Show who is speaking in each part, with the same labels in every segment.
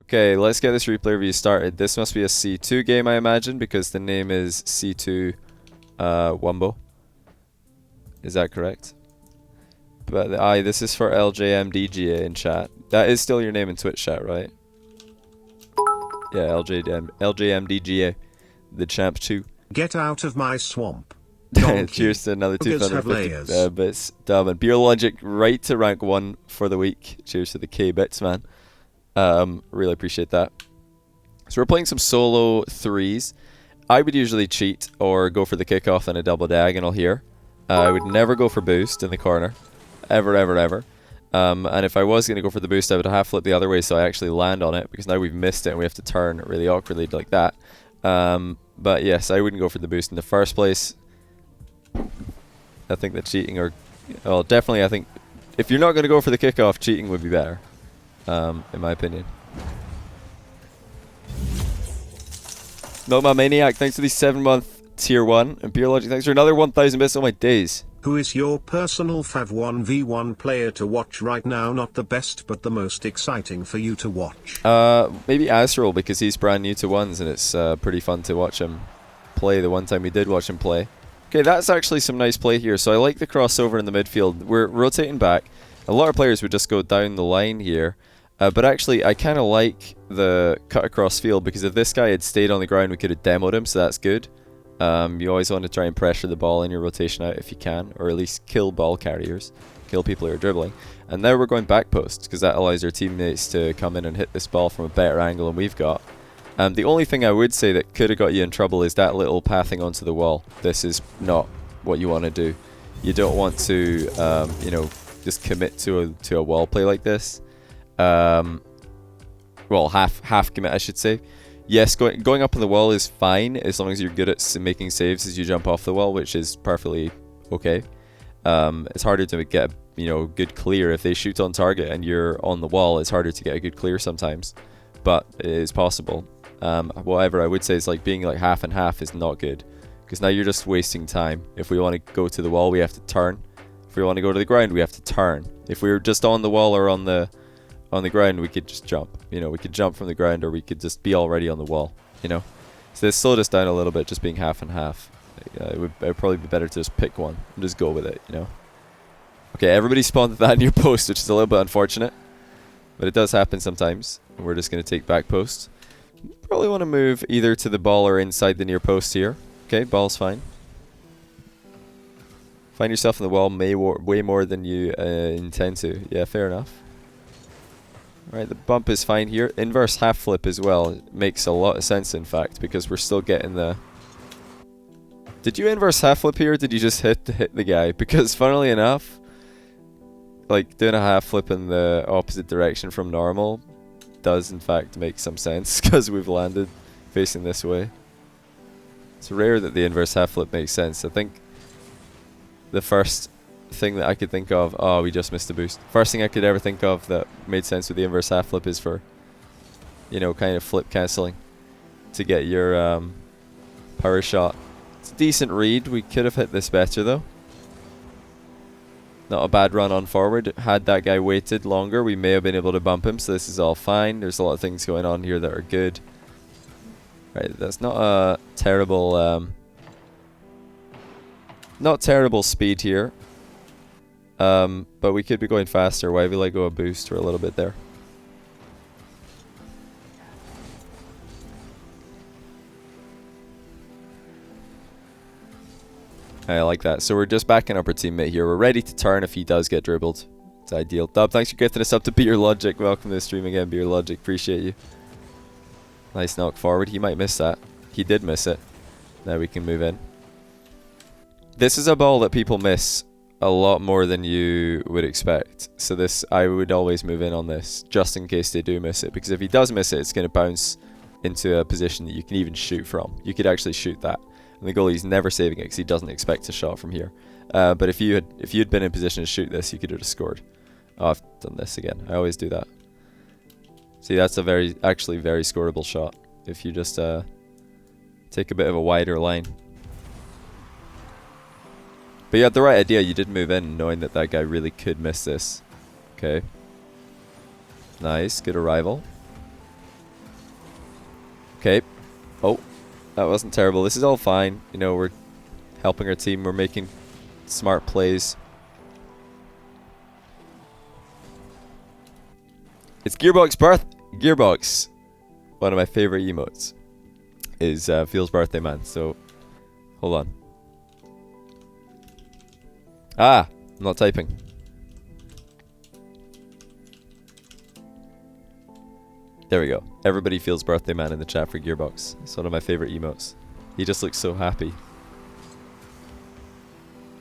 Speaker 1: Okay, let's get this replay review started. This must be a C2 game, I imagine, because the name is C2 Wumbo. Is that correct? But this is for ljmdga in chat. That is still your name in Twitch chat, right? Yeah, ljmdga, the champ 2.
Speaker 2: Get out of my swamp.
Speaker 1: Cheers to another 250 bits. Dumb and Beer Logic right to rank 1 for the week. Cheers to the K bits, man. Really appreciate that. So we're playing some solo 3s. I would usually cheat or go for the kickoff and a double diagonal here. I would never go for boost in the corner. Ever, ever, ever. And if I was going to go for the boost, I would half flip the other way so I actually land on it, because now we've missed it and we have to turn really awkwardly like that. But yes, I wouldn't go for the boost in the first place. I think that cheating, or well, definitely I think if you're not going to go for the kickoff, cheating would be better, in my opinion. Milkman Maniac, thanks for the 7-month tier 1, and Beer Logic, thanks for another 1,000 bits. Oh my days.
Speaker 2: Who is your personal fav 1v1 player to watch right now? Not the best, but the most exciting for you to watch.
Speaker 1: Maybe Azrael, because he's brand new to ones and it's pretty fun to watch him play the one time we did watch him play. Okay, that's actually some nice play here. So I like the crossover in the midfield. We're rotating back. A lot of players would just go down the line here. But actually, I kind of like the cut across field, because if this guy had stayed on the ground, we could have demoed him, so that's good. You always want to try and pressure the ball in your rotation out if you can, or at least kill ball carriers, kill people who are dribbling. And now we're going back post, because that allows our teammates to come in and hit this ball from a better angle than we've got. The only thing I would say that could have got you in trouble is that little pathing onto the wall. This is not what you want to do. You don't want to, you know, just commit to a wall play like this. Well, half commit, I should say. Yes, going up on the wall is fine as long as you're good at making saves as you jump off the wall, which is perfectly okay. It's harder to get a good clear if they shoot on target and you're on the wall. It's harder to get a good clear sometimes, but it is possible. Whatever I would say is like being like half and half is not good, because now you're just wasting time. If we want to go to the wall, we have to turn. If we want to go to the ground, we have to turn. If we were just on the wall or on the ground, we could just jump. You know, we could jump from the ground, or we could just be already on the wall, you know. So this slowed us down a little bit, just being half and half. It would probably be better to just pick one and just go with it, you know. Okay, everybody spawned at that near post, which is a little bit unfortunate, but it does happen sometimes. We're just going to take back post. Probably want to move either to the ball or inside the near post here. Okay, ball's fine. Find yourself in the wall way more than you intend to. Yeah, fair enough. Right, the bump is fine here. Inverse half flip as well. It makes a lot of sense, in fact, because we're still getting the... Did you inverse half flip here, or did you just hit the guy? Because funnily enough, like doing a half flip in the opposite direction from normal does in fact make some sense, because we've landed facing this way. It's rare that the inverse half flip makes sense. I think the first thing that I could think of, oh, we just missed a boost. First thing I could ever think of that made sense with the inverse half flip is for, you know, kind of flip cancelling to get your power shot. It's a decent read. We could have hit this better though. Not a bad run on forward. Had that guy waited longer, we may have been able to bump him, so this is all fine. There's a lot of things going on here that are good. Right, that's not a terrible not terrible speed here. But we could be going faster. Why we let go a boost for a little bit there. I like that. So we're just backing up our teammate here. We're ready to turn if he does get dribbled. It's ideal. Dub, thanks for gifting us up to Beer Logic. Welcome to the stream again, Beer Logic. Appreciate you. Nice knock forward. He might miss that. He did miss it. Now we can move in. This is a ball that people miss a lot more than you would expect. So this, I would always move in on this, just in case they do miss it. Because if he does miss it, it's going to bounce into a position that you can even shoot from. You could actually shoot that. And the goalie's never saving it because he doesn't expect a shot from here. But if you'd been in position to shoot this, you could have just scored. Oh, I've done this again. I always do that. See, that's a actually very scoreable shot. If you just take a bit of a wider line. But you had the right idea. You did move in knowing that that guy really could miss this. Okay. Nice. Good arrival. Okay. Oh, that wasn't terrible. This is all fine. You know, we're helping our team. We're making smart plays. It's Gearbox Gearbox. One of my favorite emotes is Feels Birthday Man. So, hold on. Ah, I'm not typing. There we go. Everybody feels Birthday Man in the chat for Gearbox. It's one of my favorite emotes. He just looks so happy.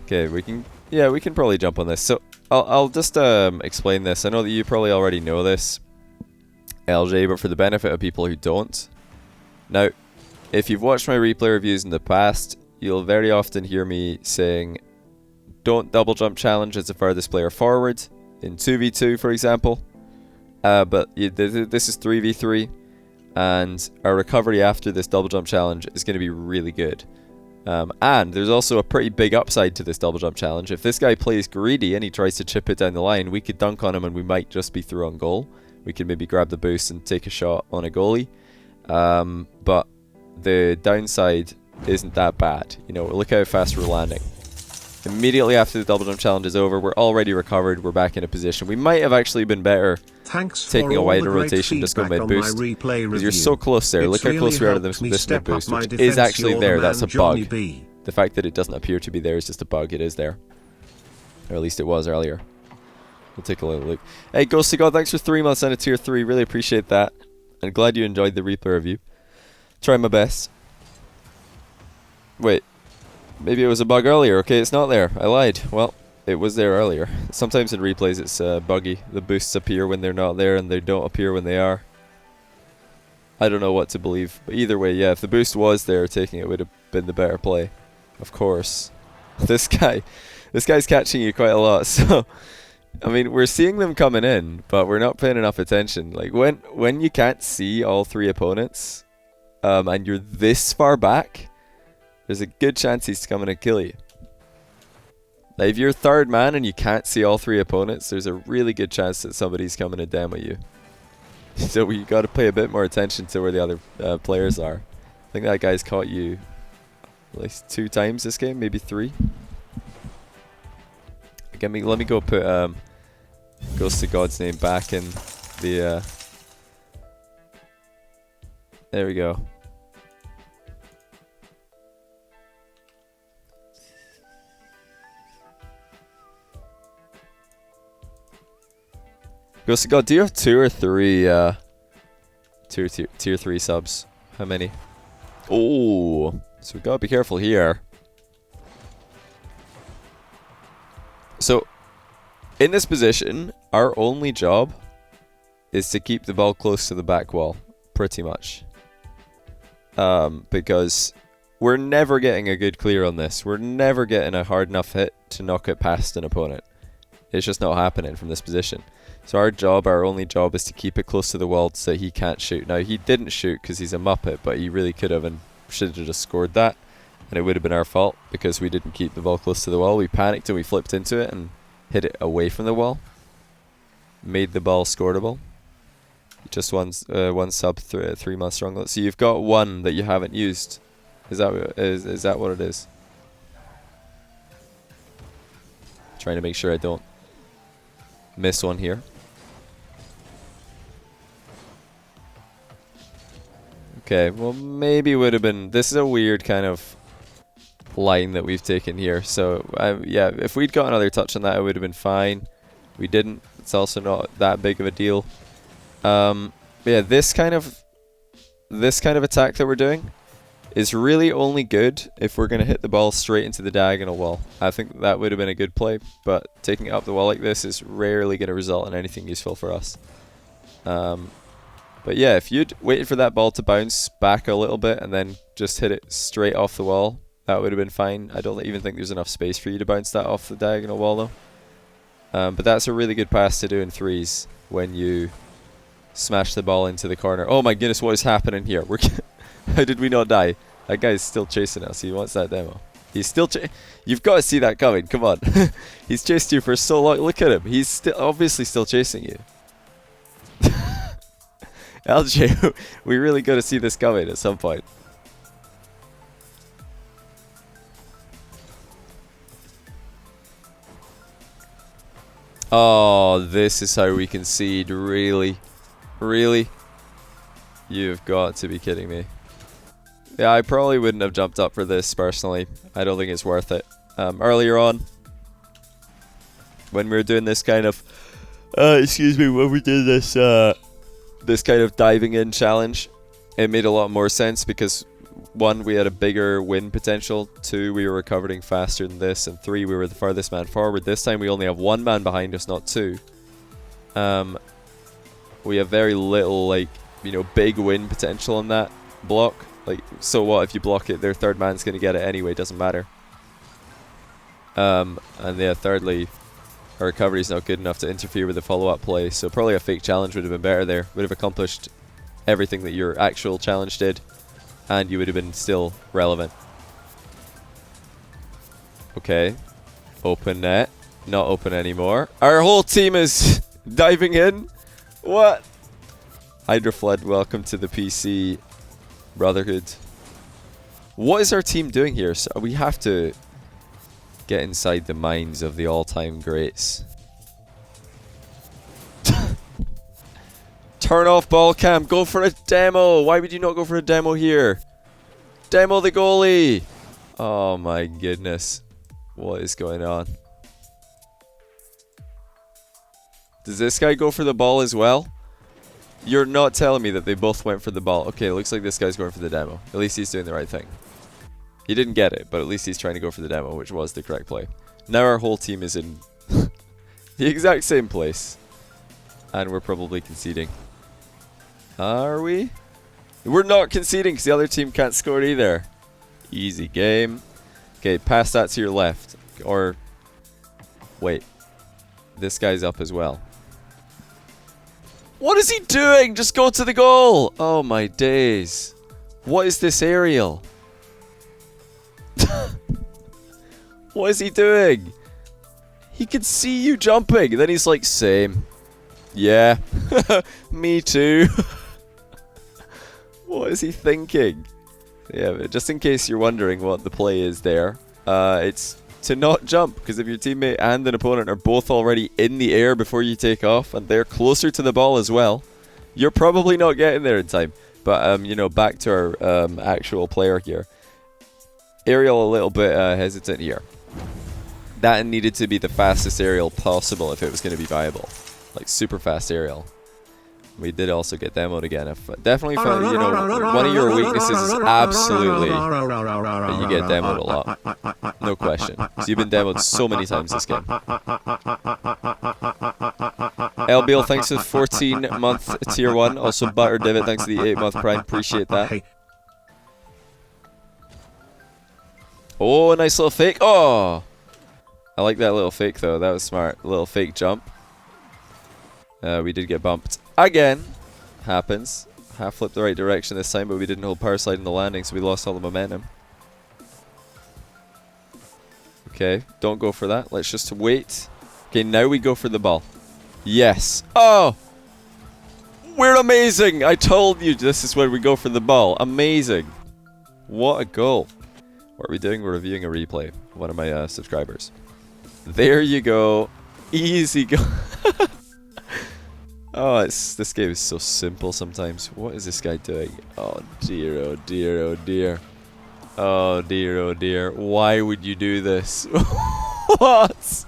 Speaker 1: Okay, we can probably jump on this. So I'll just explain this. I know that you probably already know this, LJ, but for the benefit of people who don't. Now, if you've watched my replay reviews in the past, you'll very often hear me saying, don't double jump challenge as the farthest player forward in 2v2, for example. But this is 3v3, and our recovery after this double jump challenge is going to be really good. And there's also a pretty big upside to this double jump challenge. If this guy plays greedy and he tries to chip it down the line, we could dunk on him and we might just be through on goal. We could maybe grab the boost and take a shot on a goalie. But the downside isn't that bad. You know, look how fast we're landing. Immediately after the double jump challenge is over, we're already recovered. We're back in a position. We might have actually been better taking a wider rotation, just go mid boost. Because you're so close there. Look how close we are to this mid boost, which is actually there. That's a bug. The fact that it doesn't appear to be there is just a bug. It is there. Or at least it was earlier. We'll take a little look. Hey, Ghost to God, thanks for 3 months and a tier 3. Really appreciate that. I'm glad you enjoyed the replay review. Try my best. Wait. Maybe it was a bug earlier. Okay, it's not there. I lied. Well, it was there earlier. Sometimes in replays it's buggy. The boosts appear when they're not there and they don't appear when they are. I don't know what to believe. But either way, yeah, if the boost was there, taking it would have been the better play. Of course. This guy's catching you quite a lot. So, I mean, we're seeing them coming in, but we're not paying enough attention. Like, when you can't see all three opponents, and you're this far back, there's a good chance he's coming to kill you. Like, if you're third man and you can't see all three opponents, there's a really good chance that somebody's coming to demo you. So we got to pay a bit more attention to where the other players are. I think that guy's caught you at least 2 times this game, maybe 3. Let me go put Ghost to God's name back in the... There we go. Ghost to God, do you have 2 or 3 tier 3 subs? How many? Oh, so we gotta be careful here. So, in this position, our only job is to keep the ball close to the back wall, pretty much. Because we're never getting a good clear on this. We're never getting a hard enough hit to knock it past an opponent. It's just not happening from this position. So our only job is to keep it close to the wall so he can't shoot. Now, he didn't shoot because he's a muppet, but he really could have and should have just scored that. And it would have been our fault because we didn't keep the ball close to the wall. We panicked and we flipped into it and hit it away from the wall. Made the ball scoreable. Just one sub 3 months strong. So you've got 1 that you haven't used. Is that what it is? Trying to make sure I don't miss one here. Okay, well maybe it would have been... This is a weird kind of line that we've taken here. So yeah, if we'd got another touch on that, it would have been fine. We didn't. It's also not that big of a deal. Yeah, this kind of attack that we're doing is really only good if we're going to hit the ball straight into the diagonal wall. I think that would have been a good play, but taking it up the wall like this is rarely going to result in anything useful for us. But yeah, if you'd waited for that ball to bounce back a little bit and then just hit it straight off the wall, that would have been fine. I don't even think there's enough space for you to bounce that off the diagonal wall though. But that's a really good pass to do in 3s when you smash the ball into the corner. Oh my goodness, what is happening here? How did we not die? That guy's still chasing us. He wants that demo. He's still you've got to see that coming. Come on. He's chased you for so long. Look at him. He's obviously still chasing you. LJ, we really got to see this coming at some point. Oh, this is how we concede. Really? Really? You've got to be kidding me. Yeah, I probably wouldn't have jumped up for this, personally. I don't think it's worth it. Earlier on, when we were doing this kind of... excuse me, when we did this, this kind of diving in challenge, it made a lot more sense because, 1, we had a bigger win potential, 2, we were recovering faster than this, and 3, we were the farthest man forward. This time we only have 1 man behind us, not 2. We have very little, like, you know, big win potential on that block. Like, so what if you block it, their third man's going to get it anyway, doesn't matter. And yeah, thirdly, our recovery is not good enough to interfere with the follow-up play, so probably a fake challenge would have been better there. Would have accomplished everything that your actual challenge did, and you would have been still relevant. Okay. Open net. Not open anymore. Our whole team is diving in. What? Hydroflood, welcome to the PC Brotherhood. What is our team doing here? So we have to get inside the minds of the all-time greats. Turn off ball cam. Go for a demo. Why would you not go for a demo here? Demo the goalie. Oh my goodness. What is going on? Does this guy go for the ball as well? You're not telling me that they both went for the ball. Okay, it looks like this guy's going for the demo. At least he's doing the right thing. He didn't get it, but at least he's trying to go for the demo, which was the correct play. Now our whole team is in the exact same place. And we're probably conceding. Are we? We're not conceding because the other team can't score either. Easy game. Okay, pass that to your left. Or, wait. This guy's up as well. What is he doing? Just go to the goal. Oh my days. What is this aerial? What is he doing? He can see you jumping. And then he's like, same. Yeah. Me too. What is he thinking? Yeah, but just in case you're wondering what the play is there, it's to not jump, because if your teammate and an opponent are both already in the air before you take off, and they're closer to the ball as well, you're probably not getting there in time. But, you know, back to our actual player here. Aerial a little bit hesitant here. That needed to be the fastest aerial possible if it was going to be viable. Like, super fast aerial. We did also get demoed again. I've definitely found, you know, one of your weaknesses is absolutely that you get demoed a lot. No question. So you've been demoed so many times this game. LBL, thanks for the 14-month tier 1. Also, Butter Divot, thanks for the 8-month prime. Appreciate that. Oh, a nice little fake. Oh! I like that little fake, though. That was smart. A little fake jump. We did get bumped again. Happens. Half flipped the right direction this time, but we didn't hold power slide in the landing, so we lost all the momentum. Okay, don't go for that. Let's just wait. Okay, now we go for the ball. Yes. Oh! We're amazing! I told you this is where we go for the ball. Amazing. What a goal. What are we doing? We're reviewing a replay. One of my subscribers. There you go. Easy go. Oh, this game is so simple sometimes. What is this guy doing? Oh dear, oh dear, oh dear. Oh dear, oh dear. Why would you do this? What?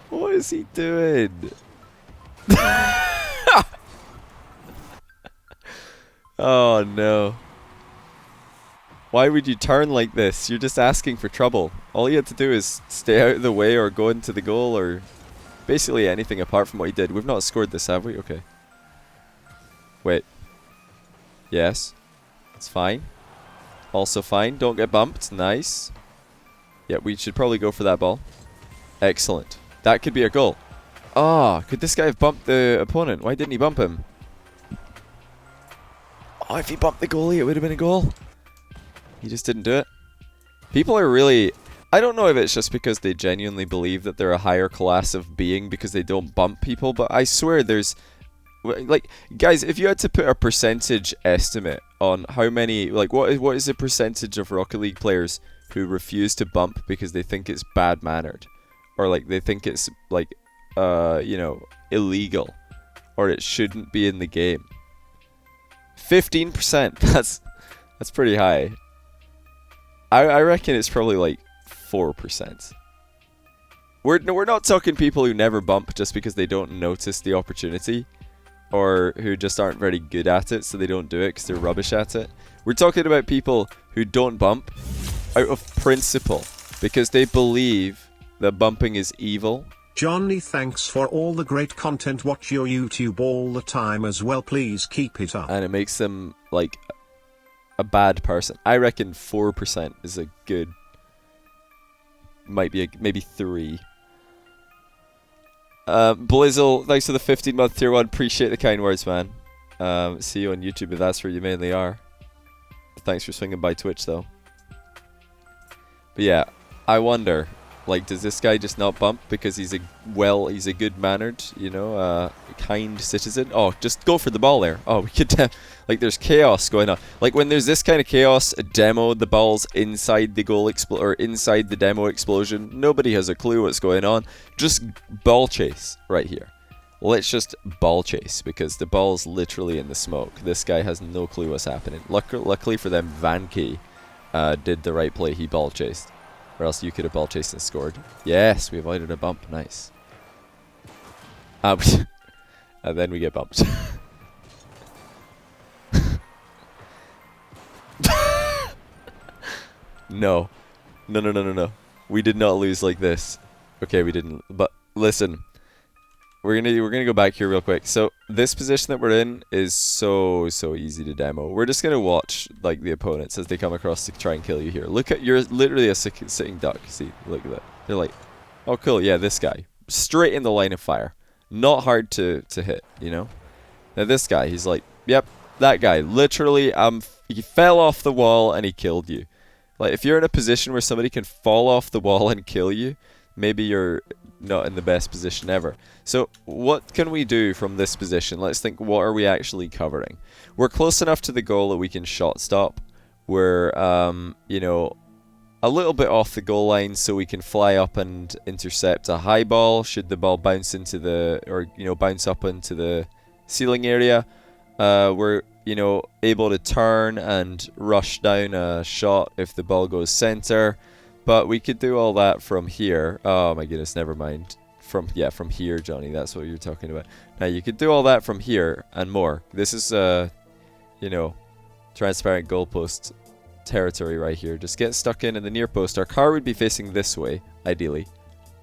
Speaker 1: What is he doing? Oh no. Why would you turn like this? You're just asking for trouble. All you had to do is stay out of the way or go into the goal or basically anything apart from what he did. We've not scored this, have we? Okay. Wait. Yes. It's fine. Also fine. Don't get bumped. Nice. Yeah, we should probably go for that ball. Excellent. That could be a goal. Ah, could this guy have bumped the opponent? Why didn't he bump him? Oh, if he bumped the goalie, it would have been a goal. He just didn't do it. People are really... I don't know if it's just because they genuinely believe that they're a higher class of being because they don't bump people, but I swear there's... Like, guys, if you had to put a percentage estimate on how many, like, what is the percentage of Rocket League players who refuse to bump because they think it's bad mannered, or like they think it's like, you know, illegal, or it shouldn't be in the game? 15%. That's pretty high. I reckon it's probably like 4%. We're not talking people who never bump just because they don't notice the opportunity, or who just aren't very good at it, so they don't do it because they're rubbish at it. We're talking about people who don't bump out of principle because they believe that bumping is evil.
Speaker 2: Johnny, thanks for all the great content. Watch your YouTube all the time as well. Please keep it up.
Speaker 1: And it makes them like a bad person. I reckon 4% is a good. Might be maybe 3. Blizzle, thanks for the 15-month tier 1. Appreciate the kind words, man. See you on YouTube if that's where you mainly are. Thanks for swinging by Twitch, though. But yeah, I wonder, like, does this guy just not bump because he's a good-mannered, you know, kind citizen? Oh, just go for the ball there. Oh, we could, like, there's chaos going on. Like, when there's this kind of chaos, a demo, the ball's inside the goal or inside the demo explosion. Nobody has a clue what's going on. Just ball chase right here. Let's just ball chase because the ball's literally in the smoke. This guy has no clue what's happening. Luckily for them, Vanke did the right play. He ball chased. Or else you could have ball chased and scored. Yes, we avoided a bump. Nice. And then we get bumped. No. No. We did not lose like this. Okay, we didn't. But listen, we're gonna go back here real quick. So this position that we're in is so easy to demo. We're just gonna watch like the opponents as they come across to try and kill you here. Look at, you're literally a sitting duck. See, look at that. They're like, oh cool, yeah, this guy straight in the line of fire. Not hard to hit, you know. Now this guy, he's like, yep, that guy. Literally, he fell off the wall and he killed you. Like, if you're in a position where somebody can fall off the wall and kill you, maybe you're not in the best position ever. So what can we do from this position? Let's think, what are we actually covering? We're close enough to the goal that we can shot stop. We're, you know, a little bit off the goal line, so we can fly up and intercept a high ball should the ball bounce into the, or, you know, bounce up into the ceiling area. We're, you know, able to turn and rush down a shot if the ball goes center. But we could do all that from here. Oh my goodness, never mind. From here, Johnny. That's what you're talking about. Now you could do all that from here and more. This is you know, transparent goalpost territory right here. Just get stuck in the near post. Our car would be facing this way, ideally.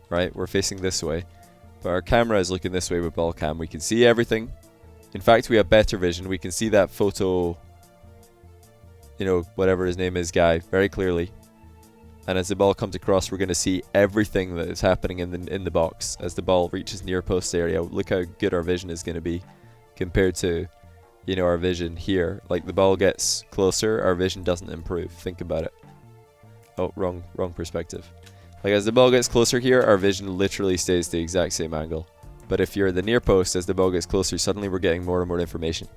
Speaker 1: Right? We're facing this way. But our camera is looking this way with ball cam. We can see everything. In fact, we have better vision. We can see that photo, you know, whatever his name is, guy, very clearly. And as the ball comes across, we're going to see everything that is happening in the box as the ball reaches near post area. Look how good our vision is going to be compared to, you know, our vision here. Like, the ball gets closer, our vision doesn't improve. Think about it. Oh, wrong perspective. Like, as the ball gets closer here, our vision literally stays the exact same angle. But if you're at the near post, as the ball gets closer, suddenly we're getting more and more information.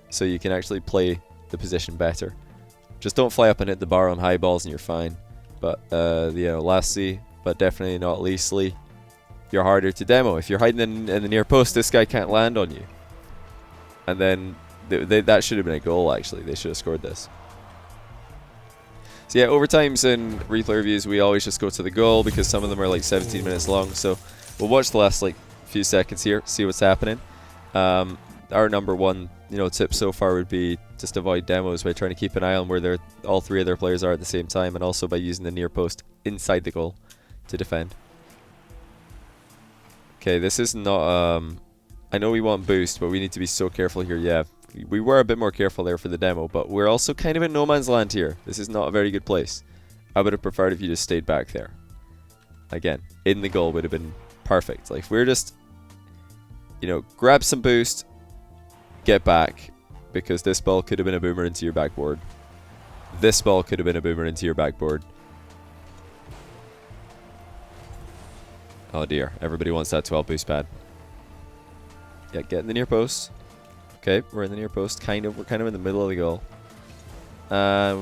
Speaker 1: So you can actually play the position better. Just don't fly up and hit the bar on high balls and you're fine. But, you know, lastly, but definitely not leastly, you're harder to demo. If you're hiding in the near post, this guy can't land on you. And then, that should have been a goal, actually. They should have scored this. So yeah, overtimes and replay reviews, we always just go to the goal because some of them are like 17 minutes long. So we'll watch the last, like, few seconds here, see what's happening. Our number one, you know, tip so far would be just avoid demos by trying to keep an eye on where all three of their players are at the same time, and also by using the near post inside the goal to defend. Okay, this is not, I know we want boost, but we need to be so careful here. Yeah, we were a bit more careful there for the demo, but we're also kind of in no man's land here. This is not a very good place. I would have preferred if you just stayed back there. Again, in the goal would have been perfect. Like, if we're just, you know, grab some boost, get back, because this ball could have been a boomer into your backboard. This ball could have been a boomer into your backboard. Oh dear, everybody wants that 12 boost pad. Yeah, get in the near post. Okay, we're in the near post. Kind of. We're kind of in the middle of the goal.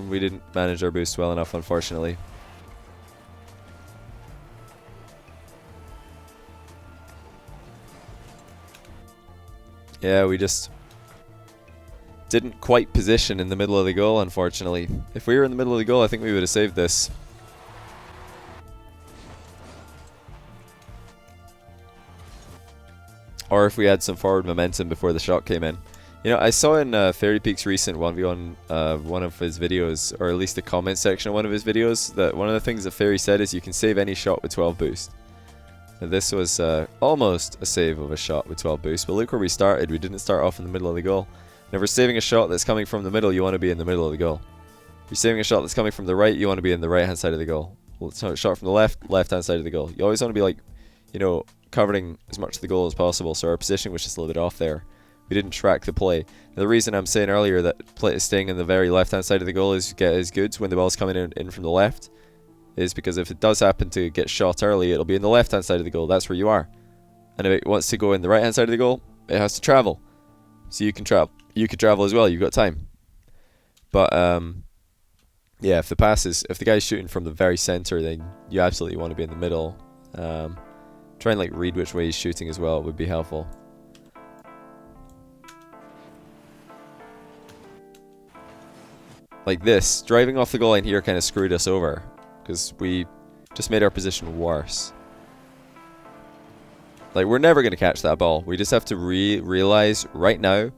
Speaker 1: We didn't manage our boost well enough, unfortunately. Yeah, we just didn't quite position in the middle of the goal, unfortunately. If we were in the middle of the goal, I think we would have saved this. Or if we had some forward momentum before the shot came in. You know, I saw in Fairy Peak's recent 1v1 one of his videos, or at least the comment section of one of his videos, that one of the things that Fairy said is you can save any shot with 12 boost. Now this was almost a save of a shot with 12 boost, but look where we started. We didn't start off in the middle of the goal. Now if we're saving a shot that's coming from the middle, you want to be in the middle of the goal. If you're saving a shot that's coming from the right, you want to be in the right hand side of the goal. Well, it's not a shot from the left hand side of the goal. You always want to be, like, you know, covering as much of the goal as possible. So our position was just a little bit off there. We didn't track the play. Now, the reason I'm saying earlier that staying in the very left hand side of the goal is good when the ball's coming in from the left is because if it does happen to get shot early, it'll be in the left hand side of the goal. That's where you are. And if it wants to go in the right hand side of the goal, it has to travel. So you can travel. You could travel as well. You've got time. But yeah, if the guy's shooting from the very center, then you absolutely want to be in the middle. Try and like read which way he's shooting as well. It would be helpful. Like this, driving off the goal line here kind of screwed us over because we just made our position worse. Like, we're never going to catch that ball. We just have to realize right now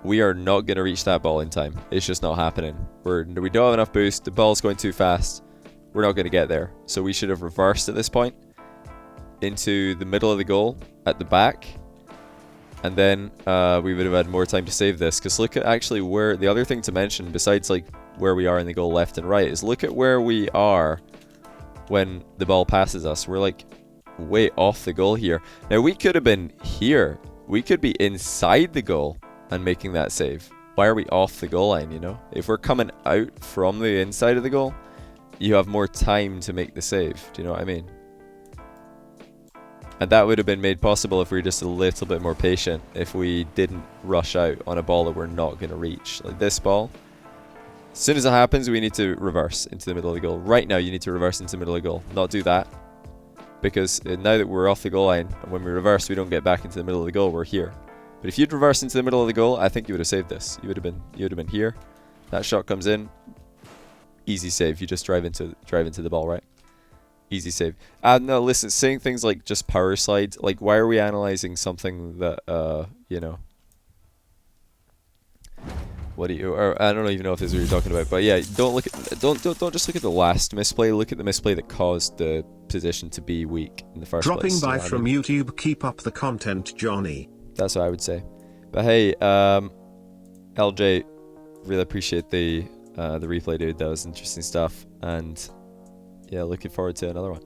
Speaker 1: we are not going to reach that ball in time. It's just not happening. We don't have enough boost. The ball's going too fast. We're not going to get there. So we should have reversed at this point into the middle of the goal at the back. And then we would have had more time to save this. Because look at actually where... The other thing to mention, besides like where we are in the goal left and right, is look at where we are when the ball passes us. We're like way off the goal here. Now we could have been here. We could be inside the goal and making that save. Why are we off the goal line, you know? If we're coming out from the inside of the goal, you have more time to make the save. Do you know what I mean? And that would have been made possible if we were just a little bit more patient, if we didn't rush out on a ball that we're not going to reach. Like this ball, as soon as it happens, we need to reverse into the middle of the goal. Right now, you need to reverse into the middle of the goal. Not do that. Because now that we're off the goal line, and when we reverse, we don't get back into the middle of the goal, we're here. But if you'd reverse into the middle of the goal, I think you would have saved this. You would have been here. That shot comes in. Easy save. You just drive into the ball, right? Easy save. No, listen, saying things like just power slide, like why are we analyzing something that you know, what do you, or I don't even know if this is what you're talking about, but yeah, don't just look at the last misplay, look at the misplay that caused the position to be weak in the first place.
Speaker 2: Dropping by from YouTube, keep up the content, Johnny.
Speaker 1: That's what I would say. But hey, LJ, really appreciate the replay, dude. That was interesting stuff, and yeah, looking forward to another one.